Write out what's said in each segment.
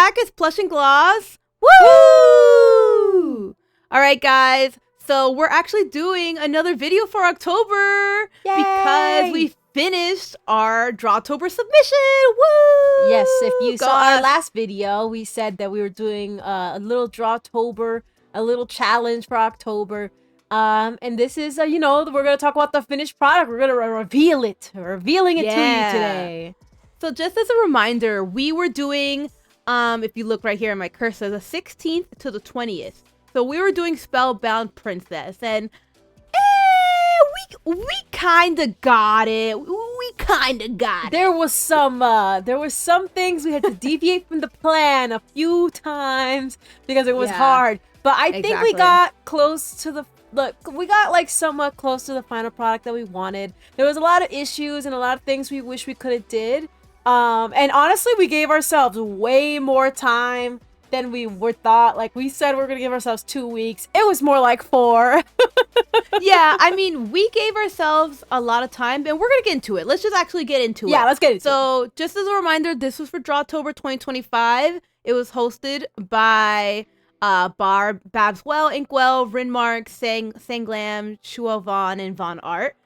back. It's Plush and Gloss. Woo! All right, guys. So we're actually doing another video for October. Yay! Because we finished our Drawtober submission. Woo! Yes, if you saw our last video, we said that we were doing a little Drawtober, a little challenge for October. And this is, we're going to talk about the finished product. We're going to reveal it. We're revealing it to you today. So just as a reminder, we were doing, if you look right here in my cursor, the 16th to the 20th. So we were doing Spellbound Princess, and we kind of got it. We kind of got it. There was some things we had to deviate from the plan a few times because it was hard. But I think we got close to the somewhat close to the final product that we wanted. There was a lot of issues and a lot of things we wish we could have did. And honestly, we gave ourselves way more time than we were thought. Like, we said we were gonna give ourselves 2 weeks. It was more like 4. Yeah, I mean, we gave ourselves a lot of time, and we're gonna get into it. Let's just actually get into it. Yeah, let's get into it. So, just as a reminder, this was for Drawtober 2025. It was hosted by Babs Well, Inkwell, Rinmark, Sanglam, Shua Vaughn, and Von Art.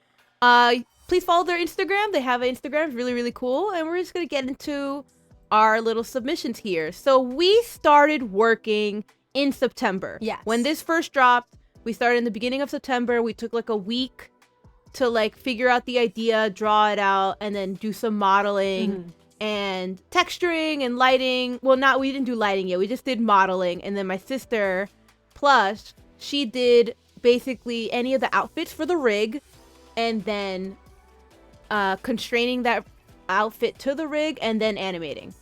Please follow their Instagram. They have an Instagram. It's really, really cool. And we're just gonna get into our little submissions here. So we started working in September. Yes. When this first dropped, we started in the beginning of September. We took like a week to like figure out the idea, draw it out, and then do some modeling and texturing and lighting. Well, we didn't do lighting yet. We just did modeling. And then my sister, Plush, she did basically any of the outfits for the rig, and then constraining that outfit to the rig, and then animating.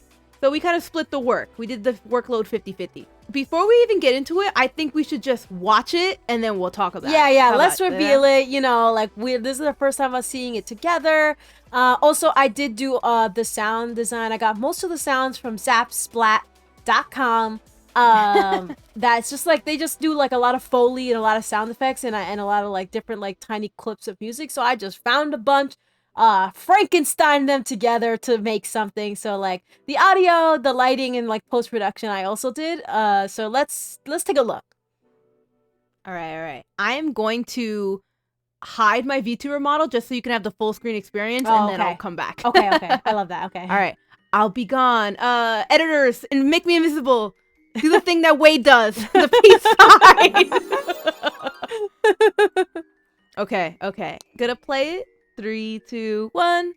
So we kind of split the work. We did the workload 50-50. Before we even get into it, I think we should just watch it and then we'll talk about it. Yeah, let's reveal it. This is the first time I'm seeing it together. Also, I did do the sound design. I got most of the sounds from zapsplat.com. That's just like, they just do like a lot of Foley and a lot of sound effects and a lot of like different like tiny clips of music. So I just found a bunch, Frankenstein them together to make something. So like the audio, the lighting, and like post-production I also did. So let's take a look. All right. I am going to hide my VTuber model just so you can have the full screen experience, and then I'll come back. Okay. I love that. Okay. All right. I'll be gone. Editors, and make me invisible. Do the thing that Wade does. The peace sign. Okay. Gonna play it. 3, 2, 1.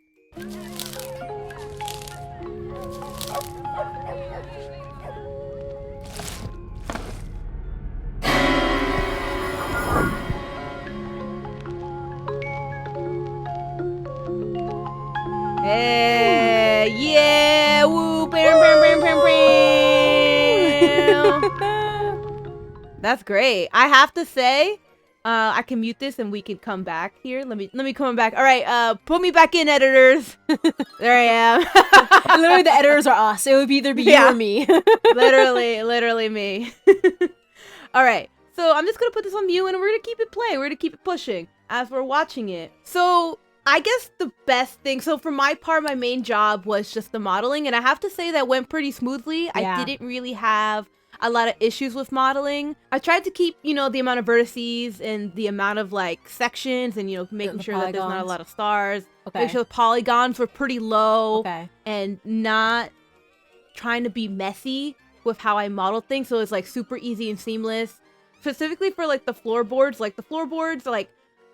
Hey, yeah, woo, bam. That's great. I have to say, I can mute this and we can come back here. Let me come back. All right, put me back in, editors. There I am. Literally, the editors are us. It would either be you or me. literally me. All right, so I'm just gonna put this on mute and we're gonna keep it playing. We're gonna keep it pushing as we're watching it. So I guess the best thing, so for my part, my main job was just the modeling, and I have to say that went pretty smoothly. Yeah. I didn't really have a lot of issues with modeling. I tried to keep, the amount of vertices and the amount of like sections, and making sure that there's not a lot of stars. Okay. Make sure the polygons were pretty low. Okay. And not trying to be messy with how I modeled things, so it's like super easy and seamless. Specifically for like the floorboards, like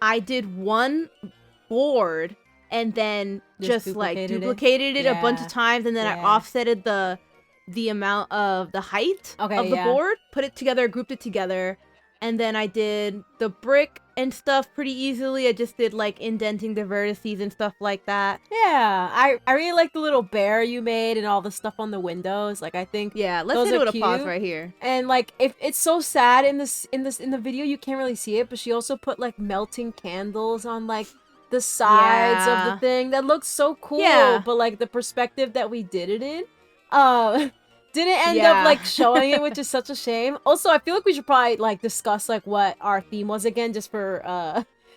I did one board and then just duplicated it a bunch of times, and then I offsetted the amount of the height of the board, put it together, grouped it together, and then I did the brick and stuff pretty easily. I just did like indenting the vertices and stuff like that. Yeah, I really like the little bear you made and all the stuff on the windows. Like, I think let's hit it with a pause right here. And like, if it's so sad in the video, you can't really see it, but she also put like melting candles on like the sides of the thing. That looks so cool. But like the perspective that we did it in, didn't end up like showing it, which is such a shame. Also, I feel like we should probably like discuss like what our theme was again, just for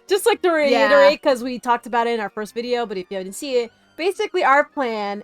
just like to reiterate, because we talked about it in our first video, but if you didn't see it, basically our plan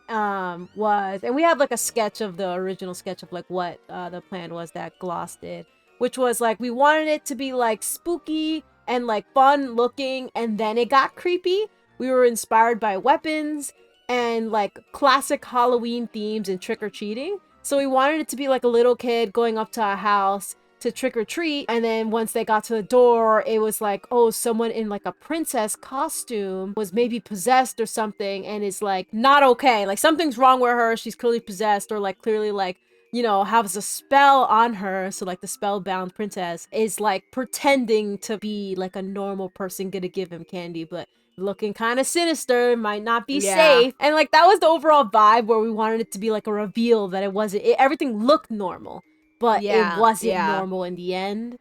was, and we have like a sketch of the original sketch of like what the plan was that Gloss did, which was like we wanted it to be like spooky and like fun looking, and then it got creepy. We were inspired by weapons and like classic Halloween themes and trick-or-treating. So we wanted it to be like a little kid going up to a house to trick or treat, and then once they got to the door, it was like, oh, someone in like a princess costume was maybe possessed or something, and is like not okay, like something's wrong with her, she's clearly possessed, or like clearly like, you know, has a spell on her. So like the spellbound princess is like pretending to be like a normal person gonna give him candy, but looking kind of sinister, might not be safe. And like that was the overall vibe, where we wanted it to be like a reveal that it wasn't, everything looked normal, but it wasn't normal in the end.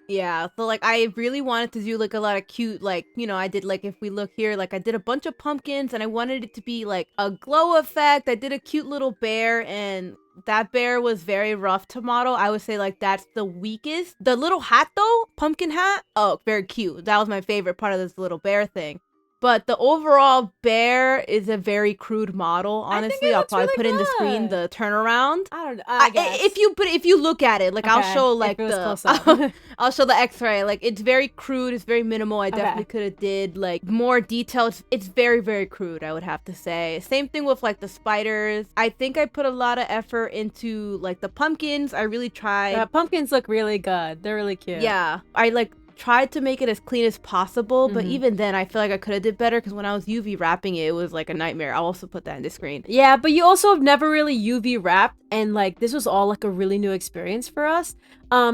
Yeah, so like I really wanted to do like a lot of cute, like, you know, I did like, if we look here, like I did a bunch of pumpkins and I wanted it to be like a glow effect. I did a cute little bear, and that bear was very rough to model. I would say like that's the weakest. The little hat though, pumpkin hat, oh, very cute. That was my favorite part of this little bear thing. But the overall bear is a very crude model. Honestly, I'll probably put in the screen the turnaround. I don't know. I guess. If you look at it, like I'll show like I'll show the X-ray. Like it's very crude. It's very minimal. I definitely could have did like more details. It's very, very crude, I would have to say. Same thing with like the spiders. I think I put a lot of effort into like the pumpkins. I really tried. Yeah, pumpkins look really good. They're really cute. Yeah, I like tried to make it as clean as possible, but even then I feel like I could have did better, because when I was UV wrapping it, it was like a nightmare. I'll also put that in the screen. Yeah, but you also have never really UV wrapped, and like this was all like a really new experience for us,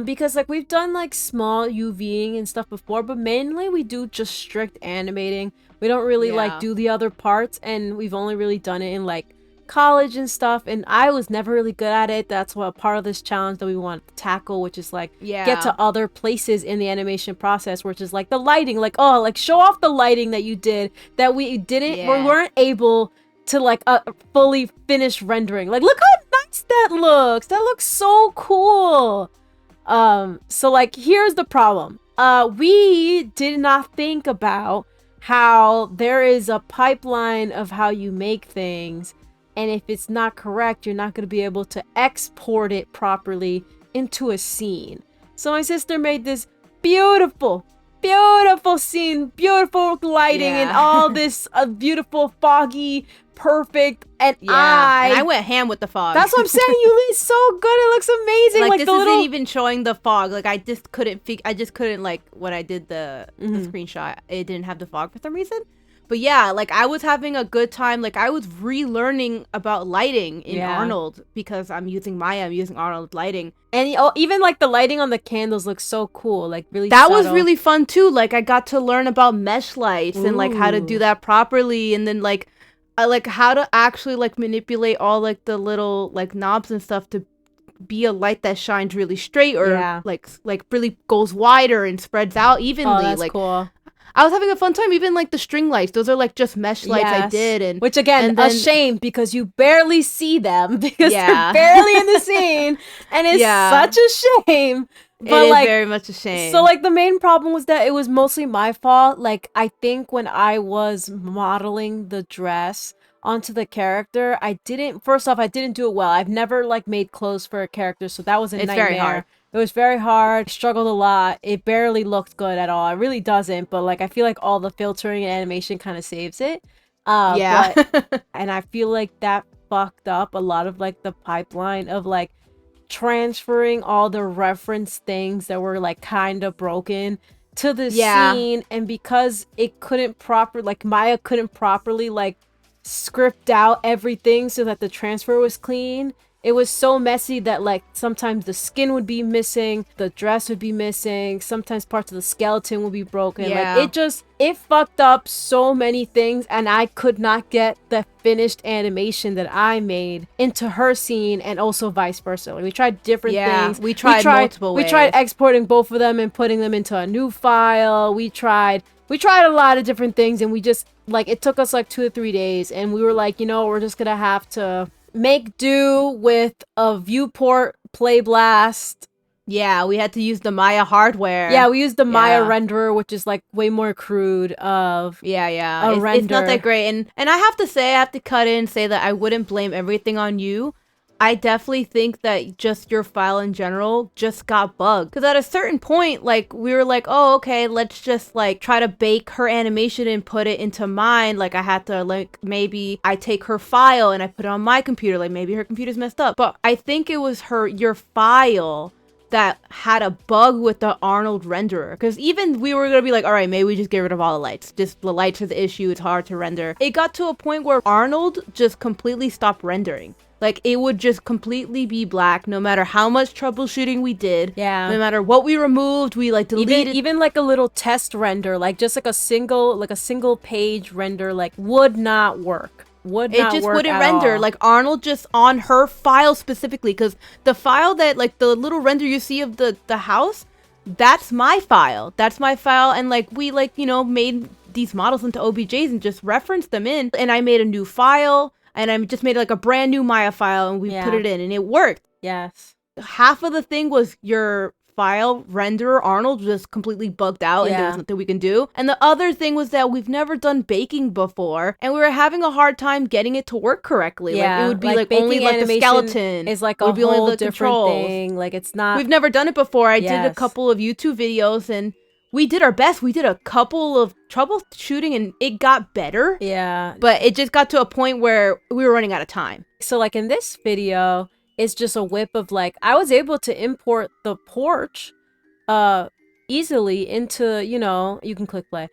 because like we've done like small UVing and stuff before, but mainly we do just strict animating. We don't really like do the other parts, and we've only really done it in like college and stuff, and I was never really good at it. That's what part of this challenge that we want to tackle, which is like get to other places in the animation process, which is like the lighting, like, oh, like show off the lighting that you did that we didn't, we weren't able to like fully finish rendering. Like, look how nice that looks so cool. So like here's the problem. We did not think about how there is a pipeline of how you make things, and if it's not correct, you're not going to be able to export it properly into a scene. So my sister made this beautiful scene, beautiful lighting, and all this beautiful, foggy, perfect, and I went ham with the fog. That's what I'm saying. You did so good. It looks amazing. Like this isn't even showing the fog. Like I just couldn't like when I did the screenshot, it didn't have the fog for some reason. But yeah, like I was having a good time. Like I was relearning about lighting in Arnold, because I'm using Arnold lighting. And even like the lighting on the candles looks so cool. Like really that subtle. Was really fun too. Like I got to learn about mesh lights and like how to do that properly, and then like how to actually like manipulate all like the little like knobs and stuff to be a light that shines really straight, or like really goes wider and spreads out evenly. Oh, that's like cool. I was having a fun time. Even like the string lights, those are like just mesh lights I did, and which again, a shame because you barely see them because they're barely in the scene, and it's such a shame. But it like, is very much a shame. So like the main problem was that it was mostly my fault. Like I think when I was modeling the dress onto the character, I didn't do it well. I've never like made clothes for a character, so that was a nightmare. Very hard. It was very hard. I struggled a lot. It barely looked good at all. It really doesn't, but like I feel like all the filtering and animation kind of saves it. But, and I feel like that fucked up a lot of like the pipeline of like transferring all the reference things that were like kind of broken to the scene, and because it couldn't Maya couldn't properly like script out everything so that the transfer was clean. It was so messy that like sometimes the skin would be missing, the dress would be missing, sometimes parts of the skeleton would be broken. Like it fucked up so many things, and I could not get the finished animation that I made into her scene, and also vice versa. Like we tried different things. We tried multiple ways. We tried exporting both of them and putting them into a new file. We tried a lot of different things, and we just like, it took us like 2 or 3 days, and we were like, you know, we're just gonna have to make do with a viewport play blast Yeah, we had to use the Maya hardware. Yeah, we used the Maya renderer, which is like way more crude of it's not that great. And I have to say, I have to cut in and say that I wouldn't blame everything on you. I definitely think that just your file in general just got bugged. Because at a certain point, like, we were like, oh, okay, let's just, like, try to bake her animation and put it into mine. Like, I had to, like, maybe I take her file and I put it on my computer. Like, maybe her computer's messed up. But I think it was your file that had a bug with the Arnold renderer. Because even we were going to be like, all right, maybe we just get rid of all the lights. Just the lights are the issue. It's hard to render. It got to a point where Arnold just completely stopped rendering. Like, it would just completely be black no matter how much troubleshooting we did. Yeah. No matter what we removed, we, like, deleted. Even like a little test render, like just like a single page render, like, would not work. It just wouldn't render. Like, Arnold just on her file specifically, because the file that, like, the little render you see of the house, that's my file. That's my file. And, like, we, like, you know, made these models into OBJs and just referenced them in. And I made a new file. And I just made like a brand new Maya file and we put it in and it worked. Yes. Half of the thing was your file renderer Arnold just completely bugged out and there was nothing we can do. And the other thing was that we've never done baking before and we were having a hard time getting it to work correctly. Yeah. Like, it would be like only like the skeleton. Is like a whole different thing. Like, it's not. We've never done it before. I did a couple of YouTube videos and we did our best. We did a couple of troubleshooting and it got better. Yeah. But it just got to a point where we were running out of time. So like in this video, it's just a whip of like, I was able to import the porch easily into, you know, you can click play,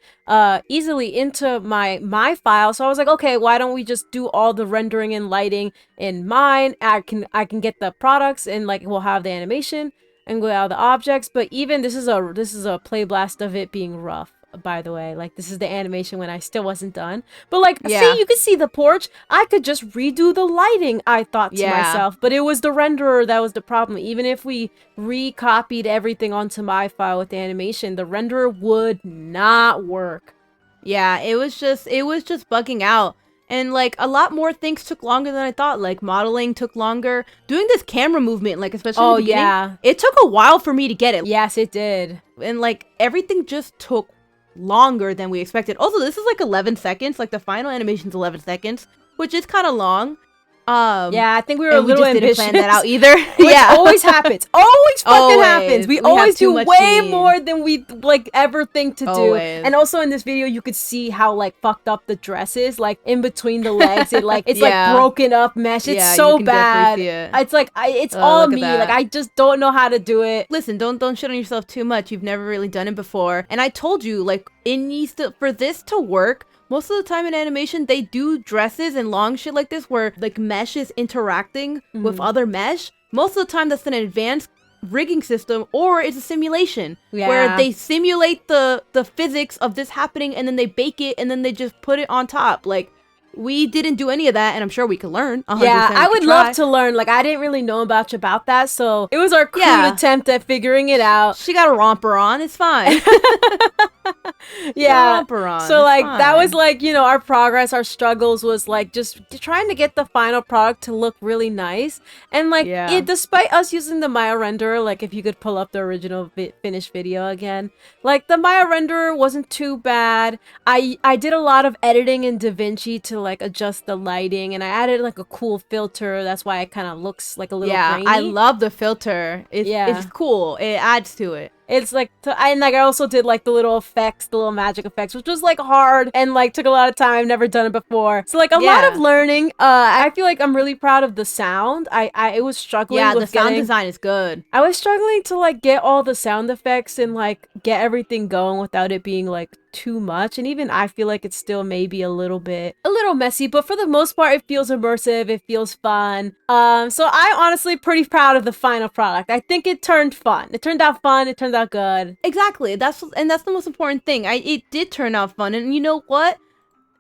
easily into my file. So I was like, okay, why don't we just do all the rendering and lighting in mine? I can get the products and like we'll have the animation and go out the objects. But even this is a play blast of it being rough, by the way. Like, this is the animation when I still wasn't done. But like, see, you can see the porch. I could just redo the lighting, I thought to myself. But it was the renderer that was the problem. Even if we recopied everything onto my file with the animation, the renderer would not work. Yeah, it was just bugging out. And, like, a lot more things took longer than I thought. Like, modeling took longer. Doing this camera movement, like, especially in the beginning, it took a while for me to get it. Yes, it did. And, like, everything just took longer than we expected. Also, this is, like, 11 seconds. Like, the final animation's 11 seconds, which is kind of long. Yeah, I think we were a little ambitious. Didn't plan that out either. Which always happens. Always fucking happens. We always do way more than we like ever think to do. And also in this video, you could see how like fucked up the dress is. Like in between the legs, it's like broken up mesh. It's so bad. It's like it's all me. Like, I just don't know how to do it. Listen, don't shit on yourself too much. You've never really done it before. And I told you, like, it needs to, for this to work. Most of the time in animation, they do dresses and long shit like this where, like, mesh is interacting with other mesh. Most of the time, that's an advanced rigging system or it's a simulation where they simulate the physics of this happening and then they bake it and then they just put it on top. Like, we didn't do any of that, and I'm sure we could learn. Yeah, I would love to learn. Like, I didn't really know much about that, so it was our crude attempt at figuring it out. She got a romper on. It's fine. Romper on. So, like, that was, like, you know, our progress, our struggles was, like, just trying to get the final product to look really nice. And, like, despite us using the Maya renderer, like, if you could pull up the original finished video again, like, the Maya renderer wasn't too bad. I did a lot of editing in DaVinci to, like, adjust the lighting, and I added like a cool filter. That's why it kind of looks like a little grainy. I love the filter. It's cool. It adds to it. It's like, and like I also did like the little effects, the little magic effects, which was like hard and like took a lot of time. I've never done it before. So like a lot of learning. I feel like I'm really proud of the sound. I was struggling with the sound design is good. I was struggling to like get all the sound effects and like get everything going without it being like too much. And even I feel like it's still maybe a little messy, but for the most part it feels immersive, it feels fun. So I'm honestly pretty proud of the final product. I think it turned fun. It turned out fun. It turned out good. Exactly. That's the most important thing. It did turn out fun, and you know what?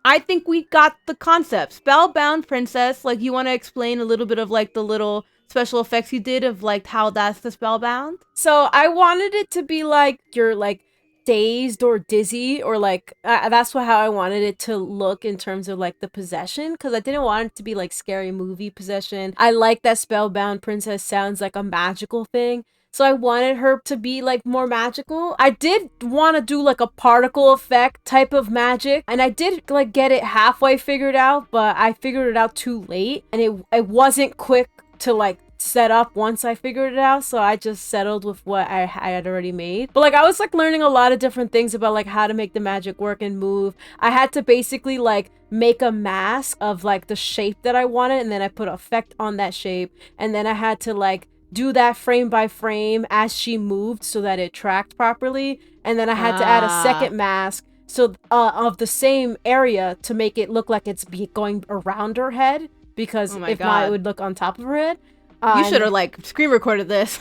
I think we got the concept. Spellbound Princess, like, you want to explain a little bit of like the little special effects you did of like how that's the Spellbound? So I wanted it to be like you're like dazed or dizzy, or like that's how I wanted it to look in terms of like the possession, because I didn't want it to be like scary movie possession. I like that Spellbound Princess sounds like a magical thing. So I wanted her to be like more magical. I did want to do like a particle effect type of magic, and I did like get it halfway figured out, but I figured it out too late, and it wasn't quick to like set up once I figured it out, so I just settled with what I had already made. But like I was like learning a lot of different things about like how to make the magic work and move. I had to basically like make a mask of like the shape that I wanted, and then I put effect on that shape, and then I had to like do that frame by frame as she moved so that it tracked properly, and then I had to add a second mask so of the same area to make it look like it's going around her head, because if not it would look on top of her head. You should have like screen recorded this.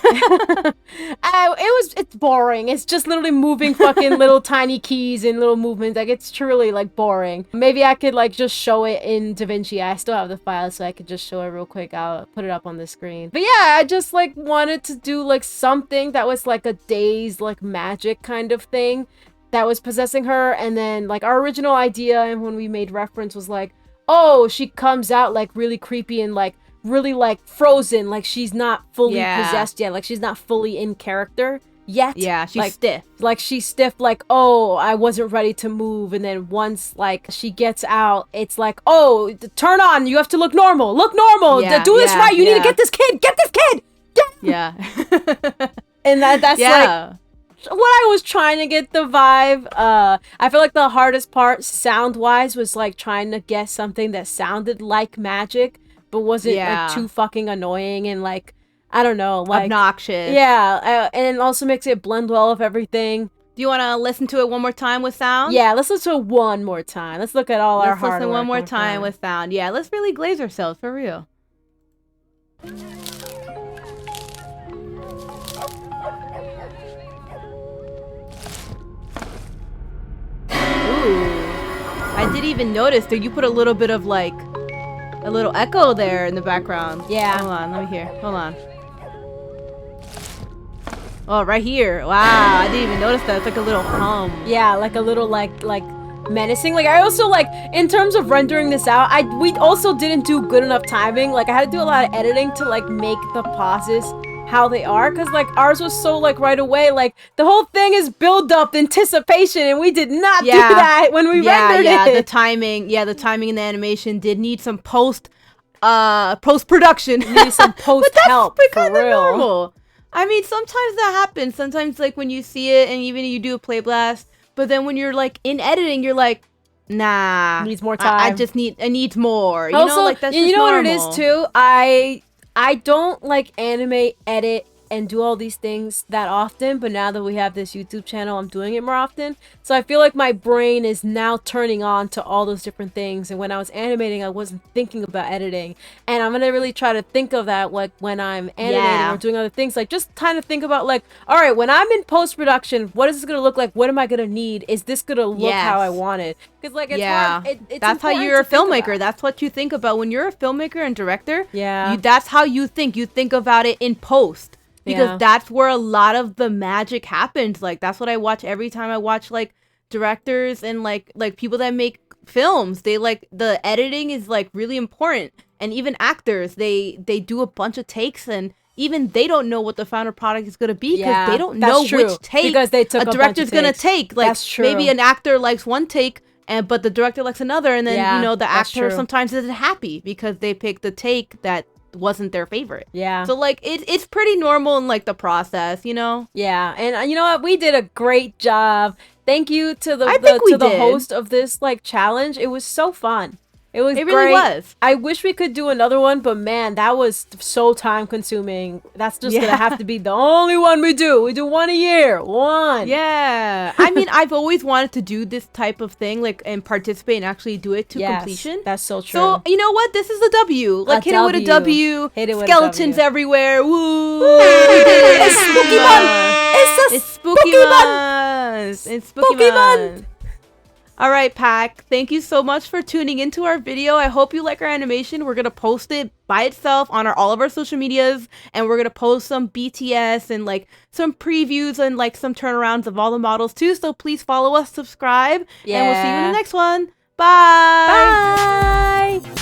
It's boring. It's just literally moving fucking little tiny keys and little movements. Like it's truly like boring. Maybe I could like just show it in DaVinci. I still have the file, so I could just show it real quick. I'll put it up on the screen. But yeah, I just like wanted to do like something that was like a day's like magic kind of thing that was possessing her. And then like our original idea, and when we made reference, was like, oh, she comes out like really creepy and like really like frozen, like she's not fully possessed yet, like she's not fully in character yet. Yeah, she's like, stiff. Like she's stiff, like, oh, I wasn't ready to move. And then once like she gets out, it's like, oh, turn on, you have to look normal. Look normal. Do this right. You need to get this kid. Get this kid. Yeah. And that's like what I was trying to get the vibe. I feel like the hardest part sound wise was like trying to get something that sounded like magic but wasn't like too fucking annoying and like, I don't know, like obnoxious. Yeah, and it also makes it blend well with everything. Do you want to listen to it one more time with sound? Yeah, let's listen to it one more time. Let's look at all our hard work. Let's listen one more time with sound. Yeah, let's really glaze ourselves for real. Ooh, I didn't even notice that you put a little bit of like a little echo there in the background. Yeah. Hold on, let me hear. Hold on. Oh, right here. Wow, I didn't even notice that. It's like a little hum. Yeah, like a little like menacing. Like I also like in terms of rendering this out, we also didn't do good enough timing. Like I had to do a lot of editing to like make the pauses how they are, because like ours was so like right away, like the whole thing is build up anticipation, and we did not do that when we rendered it. The timing in the animation did need some post production. Need some post help. But that's kind of normal. I mean, sometimes that happens. Sometimes like when you see it and even you do a play blast, but then when you're like in editing, you're like, nah, needs more time. I need more. You also, know, like that's just you know normal. What it is too? I don't like animate, edit, and do all these things that often, but now that we have this YouTube channel, I'm doing it more often. So I feel like my brain is now turning on to all those different things. And when I was animating, I wasn't thinking about editing. And I'm gonna really try to think of that like when I'm animating or doing other things. Like just kind of think about like, all right, when I'm in post-production, what is this gonna look like? What am I gonna need? Is this gonna look how I want it? Because like it's hard. It's that's how you're a filmmaker. That's what you think about when you're a filmmaker and director. Yeah, that's how you think. You think about it in post. Because that's where a lot of the magic happens. Like that's what I watch every time I watch like directors and like people that make films. They like the editing is like really important. And even actors, they do a bunch of takes, and even they don't know what the final product is gonna be because they don't know which take because they took a director's gonna take. Like that's true. Maybe an actor likes one take but the director likes another, and then you know the actor sometimes isn't happy because they picked the take that wasn't their favorite. Yeah. So like it's pretty normal in like the process, you know? Yeah. And you know what? We did a great job. Thank you to the host of this like challenge. It was so fun. It was great. Really was. I wish we could do another one, but man, that was so time consuming. That's just gonna have to be the only one we do. We do one a year. One. Yeah. I mean, I've always wanted to do this type of thing, like, and participate and actually do it to completion. That's so true. So you know what? This is a W. Like hit it with a W. Hit it with skeletons a W. everywhere. Woo! It's spooky month. It's spooky month. It's spooky month. All right, Pac, thank you so much for tuning into our video. I hope you like our animation. We're going to post it by itself on all of our social medias, and we're going to post some BTS and like some previews and like some turnarounds of all the models too. So please follow us, subscribe, and we'll see you in the next one. Bye. Bye.